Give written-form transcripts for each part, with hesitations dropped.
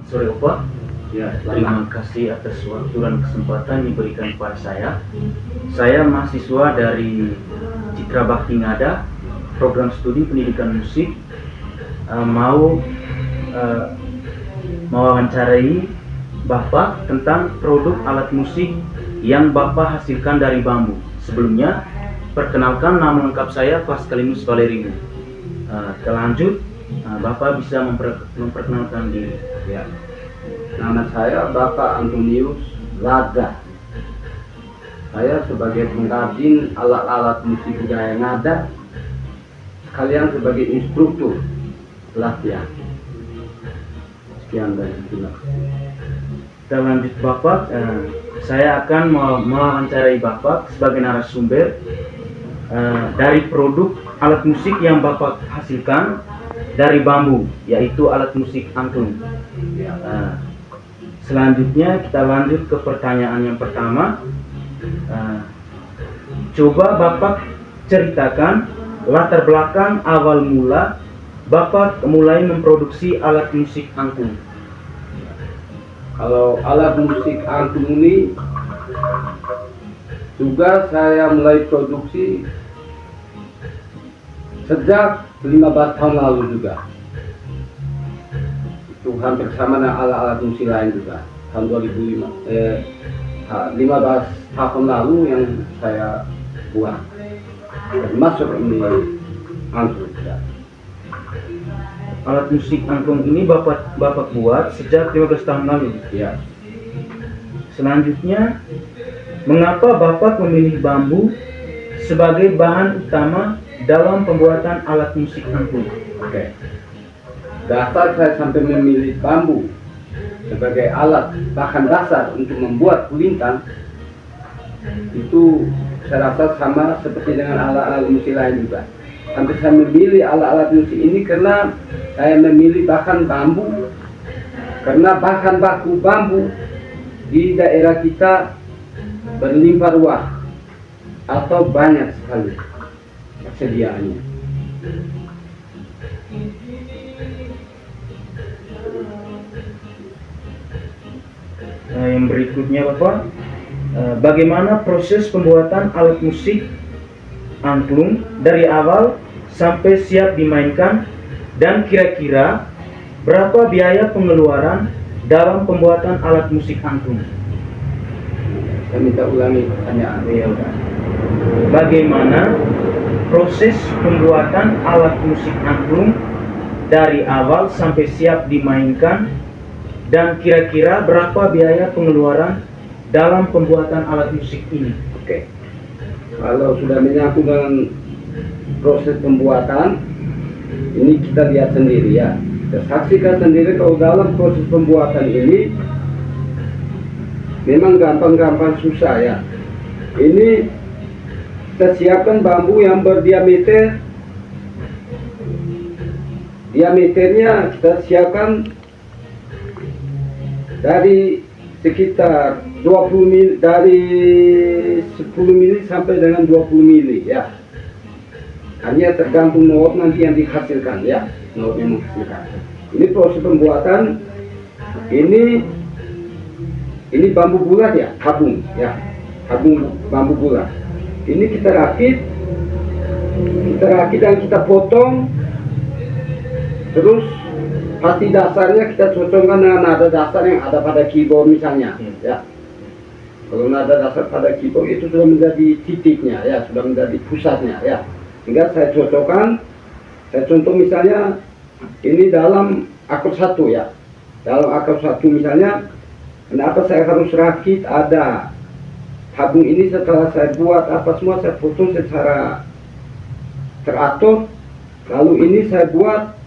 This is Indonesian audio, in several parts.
sore Opa. Ya, Terima kasih atas waktu dan kesempatan yang diberikan kepada saya. Saya mahasiswa dari Citra Bakti Ngada, program studi pendidikan musik. Mau mewawancarai Bapak tentang produk alat musik yang Bapak hasilkan dari bambu. Sebelumnya, perkenalkan, nama lengkap saya Pascalinus Valerius. Terlanjut, Bapak bisa memperkenalkan diri. Ya. Nama saya Bapak Antonius Laga. Saya sebagai pengrajin alat-alat musik budaya Ngada, sekalian sebagai instruktur pelatihan. Sekian dan terima kasih. Terlanjut Bapak, saya akan mewawancarai Bapak sebagai narasumber dari produk alat musik yang Bapak hasilkan dari bambu, yaitu alat musik angklung. Selanjutnya kita lanjut ke pertanyaan yang pertama. Coba Bapak ceritakan latar belakang awal mula Bapak mulai memproduksi alat musik angklung. Kalau alat musik angklung ini juga saya mulai produksi sejak 15 tahun lalu juga. Itu hampir sama dengan alat-alat musik lain juga. Tahun 15 tahun lalu yang saya buat, termasuk ini angklung. Alat musik angklung ini Bapak buat sejak 15 tahun lalu. Ya. Selanjutnya, mengapa Bapak memilih bambu sebagai bahan utama dalam pembuatan alat musik angklung? Oke. Dasar saya sampai memilih bambu sebagai alat bahan dasar untuk membuat kulintang itu saya rasa sama seperti dengan alat-alat musik lain juga. Sampai saya memilih alat-alat musik ini karena saya memilih bahan bambu, karena bahan baku bambu di daerah kita berlimpah ruah atau banyak sekali persediaannya. Yang berikutnya Bapak, bagaimana proses pembuatan alat musik angklung dari awal sampai siap dimainkan, dan kira-kira berapa biaya pengeluaran dalam pembuatan alat musik angklung? Saya minta ulangi pertanyaan. Bagaimana proses pembuatan alat musik angklung dari awal sampai siap dimainkan, dan kira-kira berapa biaya pengeluaran dalam pembuatan alat musik ini? Oke. Kalau sudah menyangkut dengan proses pembuatan, ini kita lihat sendiri ya. Kita saksikan sendiri kalau dalam proses pembuatan ini memang gampang-gampang susah ya. Ini kita siapkan bambu yang diameternya kita siapkan dari sekitar 20 mili, dari 10 mili sampai dengan 20 mili ya. Hanya tergantung not nanti yang dihasilkan ya, not yang menghasilkan. Ini proses pembuatan, ini bambu bulat ya, tabung ya, tabung bambu bulat. Ini kita rakit dan kita potong, terus pasti dasarnya kita cocokkan dengan nada dasar yang ada pada keyboard misalnya ya. Kalau nada dasar pada keyboard itu sudah menjadi titiknya ya, sudah menjadi pusatnya ya. Sehingga saya cocokkan, saya contoh misalnya ini dalam akord 1 ya. Dalam akord 1 misalnya, kenapa saya harus rakit ada tabung ini, setelah saya buat apa semua saya potong secara teratur, lalu ini saya buat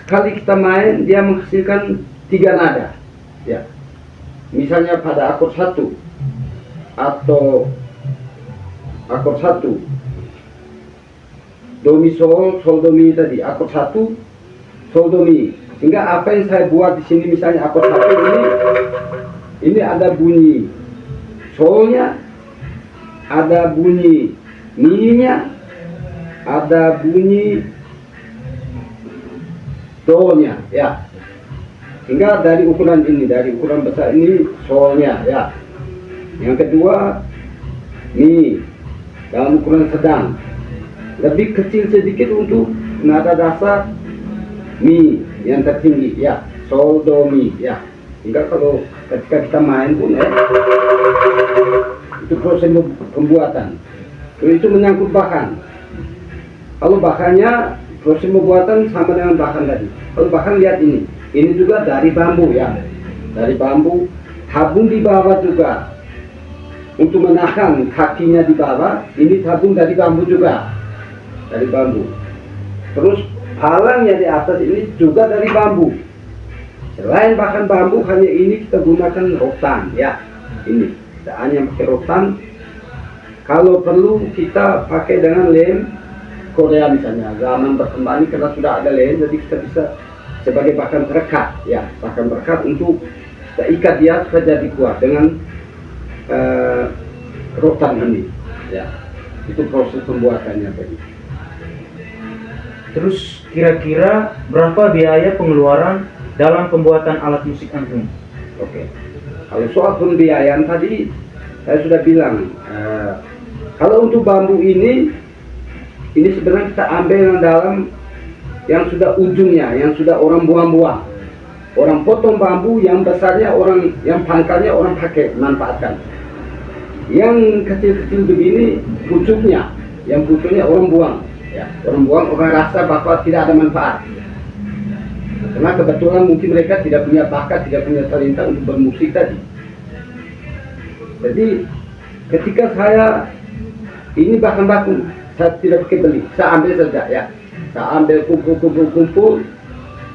sekali kita main dia menghasilkan 3 nada ya. Misalnya pada akord 1 atau akord 1 do mi sol do mi tadi, akord 1 sol do mi, sehingga apa yang saya buat di sini misalnya akord 1 ini ada bunyi solnya, ada bunyi mi-nya, ada bunyi do-nya ya. Hingga dari ukuran ini, dari ukuran besar ini solnya ya. Yang kedua, mi dalam ukuran sedang, lebih kecil sedikit untuk nada dasar mi yang tertinggi ya, sol do mi ya. Hingga kalau ketika kita main pun ya, itu proses pembuatan. Itu menyangkut bahan. Kalau bahannya proses pembuatan sama dengan bahan tadi. Kalau bahan lihat ini juga dari bambu ya, dari bambu. Tabung di bawah juga untuk menahan kakinya di bawah, ini tabung dari bambu juga, dari bambu. Terus palangnya di atas ini juga dari bambu. Selain bahan bambu, hanya ini kita gunakan rotan ya. Ini kita hanya pakai rotan. Kalau perlu kita pakai dengan lem Korea misalnya. Zaman berkembang ini karena sudah ada lem, jadi kita bisa sebagai bahan perekat ya, bahan perekat untuk kita ikat dia supaya jadi kuat dengan rotan ini ya. Itu proses pembuatannya tadi. Terus kira-kira berapa biaya pengeluaran dalam pembuatan alat musik angklung? Oke. Kalau soal pembiayaan tadi saya sudah bilang, kalau untuk bambu ini sebenarnya kita ambil yang dalam yang sudah ujungnya, yang sudah orang buang-buang. Orang potong bambu yang besarnya, orang yang pangkalnya orang pakai manfaatkan. Yang kecil-kecil begini pucuknya, yang pucuknya orang buang ya. Orang buang, orang rasa bahwa tidak ada manfaat, karena kebetulan mungkin mereka tidak punya bakat, tidak punya talenta untuk bermusik tadi. Jadi ketika saya ini bahan baku, saya tidak pakai beli, saya ambil saja ya. Saya ambil kumpul.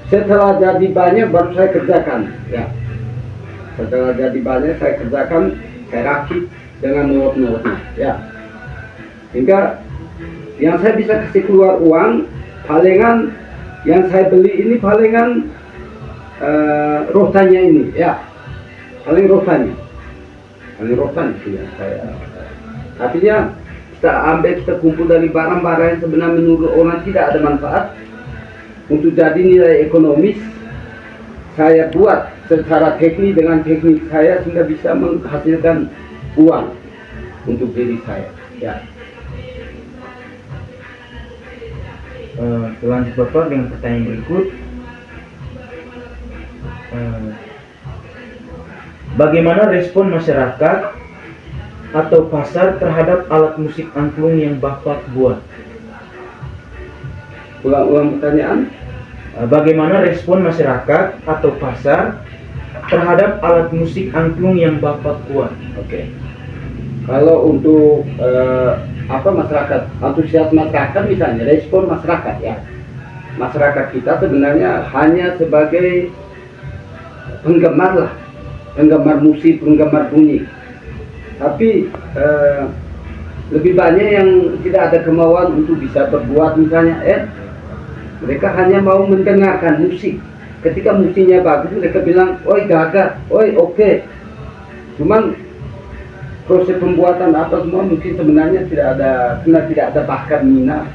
Setelah jadi banyak baru saya kerjakan ya. Setelah jadi banyak saya kerjakan, saya rakit dengan not-notnya ya. Hingga yang saya bisa kasih keluar uang palingan, yang saya beli ini palingan rotannya ini ya, paling rotan itu yang saya. Artinya kita ambil, kita kumpul dari barang-barang yang sebenarnya menurut orang tidak ada manfaat, untuk jadi nilai ekonomis saya buat secara teknik dengan teknik saya sehingga bisa menghasilkan uang untuk diri saya ya. Lanjut Bapak dengan pertanyaan berikut. Bagaimana respon masyarakat atau pasar terhadap alat musik angklung yang Bapak buat? Ulang pertanyaan. Bagaimana respon masyarakat atau pasar terhadap alat musik angklung yang Bapak buat? Oke. Kalau untuk masyarakat, antusias masyarakat misalnya, respon masyarakat ya. Masyarakat kita sebenarnya hanya sebagai penggemar lah, penggemar musik, penggemar bunyi. Tapi lebih banyak yang tidak ada kemauan untuk bisa berbuat misalnya mereka hanya mau mendengarkan musik. Ketika musiknya bagus mereka bilang, oi gagah, oi oke. Cuman proses pembuatan apa semua mungkin sebenarnya tidak ada, karena tidak ada bakat minat.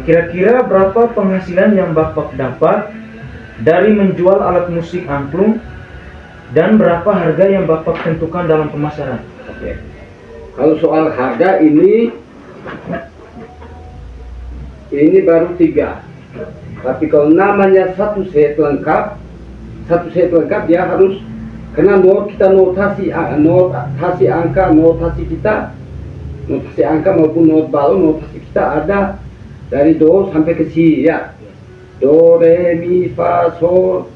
Kira-kira berapa penghasilan yang Bapak dapat dari menjual alat musik angklung, dan berapa harga yang Bapak tentukan dalam pemasaran? Oke. Kalau soal harga ini baru 3. Tapi kalau namanya satu set lengkap dia harus kena kita notasi angka, notasi angka maupun not balon, notasi kita ada dari do sampai ke si ya. Do, re, mi, fa, sol,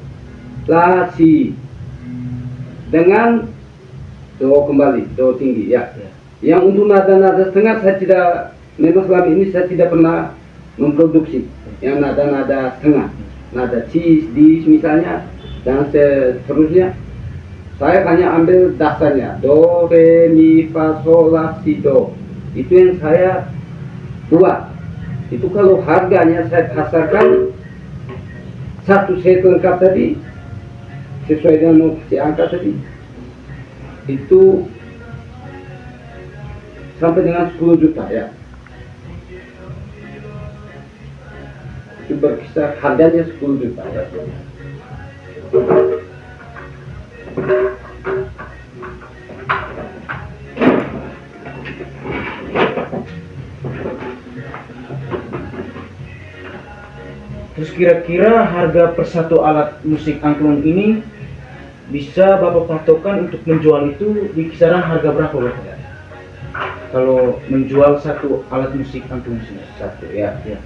la, si. Dengan do kembali, do tinggi ya. Yang untuk nada-nada setengah saya tidak, memang selama ini saya tidak pernah memproduksi yang nada-nada setengah, nada cis, dis misalnya, dan seterusnya. Saya hanya ambil dasarnya, do, re, mi, fa, sol, la, si, do. Itu yang saya buat. Itu kalau harganya saya pasarkan satu set lengkap tadi sesuai dengan notasi angka tadi itu sampai dengan 10 juta ya. itu berkisar harganya 10 juta ya. Terus kira-kira harga per satu alat musik angklung ini bisa Bapak patokan untuk menjual itu di kisaran harga berapa Bapak? Kalau menjual satu alat musik angklung sini. Satu ya. Ya.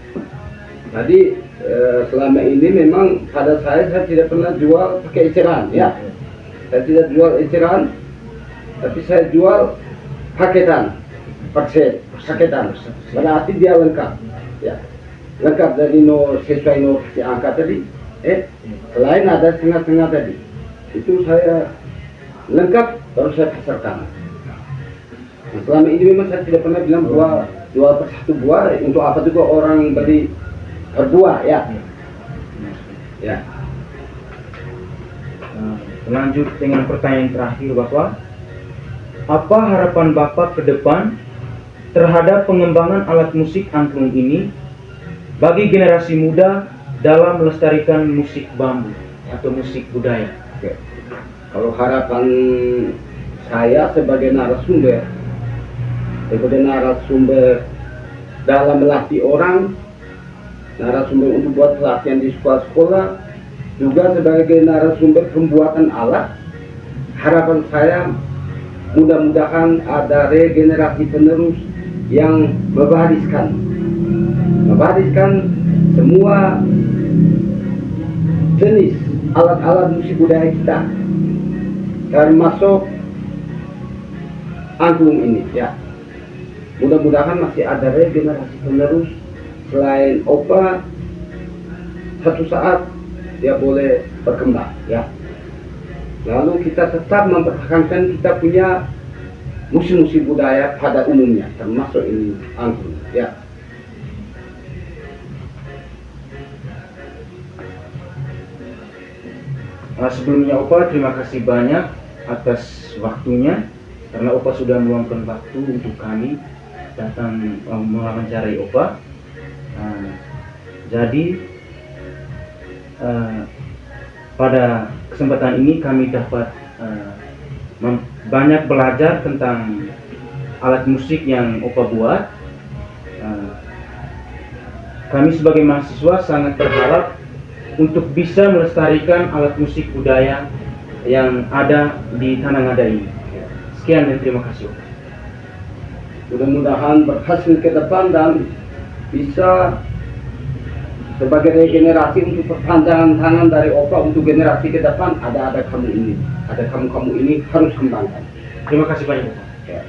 Jadi selama ini memang pada saya tidak pernah jual pakai eceran ya. Saya tidak jual eceran, tapi saya jual paketan, paketan. Berarti dia lengkap, ya. Lengkap dari sesuai si angka tadi. Selain ada setengah-setengah tadi, itu saya lengkap baru saya pasarkan. Nah, selama ini memang saya tidak pernah bilang jual per satu buah. Untuk apa juga orang beli per buah ya. Ya. Lanjut dengan pertanyaan terakhir Bapak. Apa harapan Bapak ke depan terhadap pengembangan alat musik angklung ini bagi generasi muda dalam melestarikan musik bambu atau musik budaya? Oke. Kalau harapan saya sebagai narasumber dalam melatih orang, narasumber untuk buat pelatihan di sekolah-sekolah, juga sebagai narasumber pembuatan alat, harapan saya mudah-mudahan ada regenerasi penerus yang mewariskan semua jenis alat-alat musik budaya kita, termasuk angklung ini ya. Mudah-mudahan masih ada regenerasi penerus selain Opa, satu saat dia boleh berkembang ya. Lalu kita tetap mempertahankan kita punya musik-musik budaya pada umumnya, termasuk ini angklung ya. Sebelumnya Opa terima kasih banyak atas waktunya, karena Opa sudah meluangkan waktu untuk kami datang mewawancarai Opa. Jadi pada kesempatan ini kami dapat banyak belajar tentang alat musik yang Opa buat. Kami sebagai mahasiswa sangat berharap untuk bisa melestarikan alat musik budaya yang ada di Tanah Ngada ini. Sekian dan terima kasih. Mudah-mudahan berhasil ke depan dan bisa sebagai regenerasi untuk perpanjangan tangan dari Opa untuk generasi ke depan. Ada kamu ini harus kembangkan. Terima kasih banyak Opa. Ya.